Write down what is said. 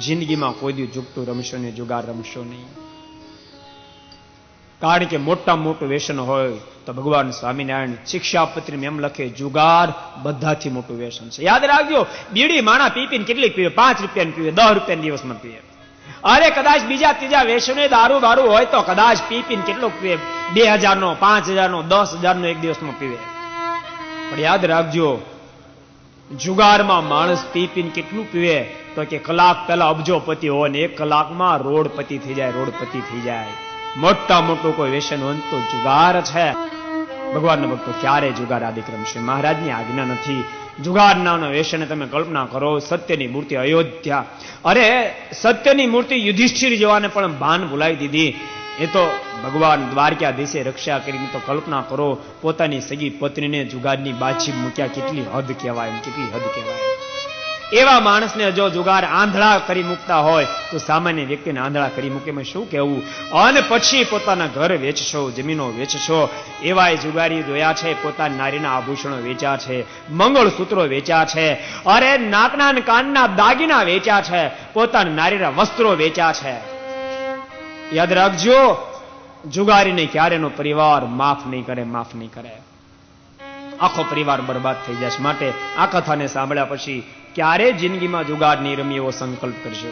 જિંદગીમાં કોઈ દી જુગતું રમશો નહીં, જુગાર રમશો નહીં. કારણ કે મોટામાં મોટું વ્યસન હોય તો ભગવાન સ્વામિનારાયણ શિક્ષાપત્રીમાં એમ લખે, જુગાર બધાથી મોટું વ્યસન છે. યાદ રાખજો, બીડી માણા પીને કેટલીક પીવે? 5 રૂપિયાની પીવે, 10 રૂપિયાના દિવસમાં પીવે. અરે કદાચ બીજા ત્રીજા વ્યસને દારૂ બારૂ હોય તો કદાચ પીને કેટલોક પીવે? 2000 નો, 5000 નો, 10,000 નો એક દિવસમાં પીવે. પણ યાદ રાખજો, જુગારમાં માણસ પીને કેટલું પીવે? તો કે કલાક પહેલા અબજોપતિ હોય ને 1 કલાકમાં રોડપતિ થઈ જાય, રોડપતિ થઈ જાય. મોટા મોટું કોઈ વ્યસન હોય તો જુગાર છે. ભગવાનના ભક્તો ક્યારે જુગાર આદિ રમશે? મહારાજની આજ્ઞા નથી. જુગાર નામના વ્યસન તમે કલ્પના કરો, સત્યની મૂર્તિ અયોધ્યા, અરે સત્યની મૂર્તિ યુધિષ્ઠિર જેવાને પણ ભાન ભૂલાવી દીધી. એ તો ભગવાન દ્વારકાધીશે રક્ષા કરીને તો કલ્પના કરો, પોતાની સગી પત્નીને જુગારની બાછી મૂક્યા. કેટલી હદ કહેવાય, કેટલી હદ કહેવાય. એવા માણસને જો જુગાર આંધળા કરી મૂકતા હોય તો સામાન્ય વ્યક્તિને આંધળા કરી મૂકે મેં શું કહેવું? અને પછી પોતાના ઘર વેચશો, જમીનો વેચશો. એવા જુગારી જોયા છે, પોતાના નારીના આભૂષણો વેચ્યા છે, મંગળસૂત્રો વેચ્યા છે, અરે નાકના અને કાનના દાગીના વેચ્યા છે, પોતાના નારીના વસ્ત્રો વેચ્યા છે. યાદ રાખજો, જુગારીને ક્યારેનો પરિવાર માફ નહીં કરે, માફ નહીં કરે. આખો પરિવાર બરબાદ થઈ જશે. માટે આ કથાને સાંભળ્યા પછી ક્યારે જિંદગીમાં જુગાર નહીં રમી એવો સંકલ્પ કરજો.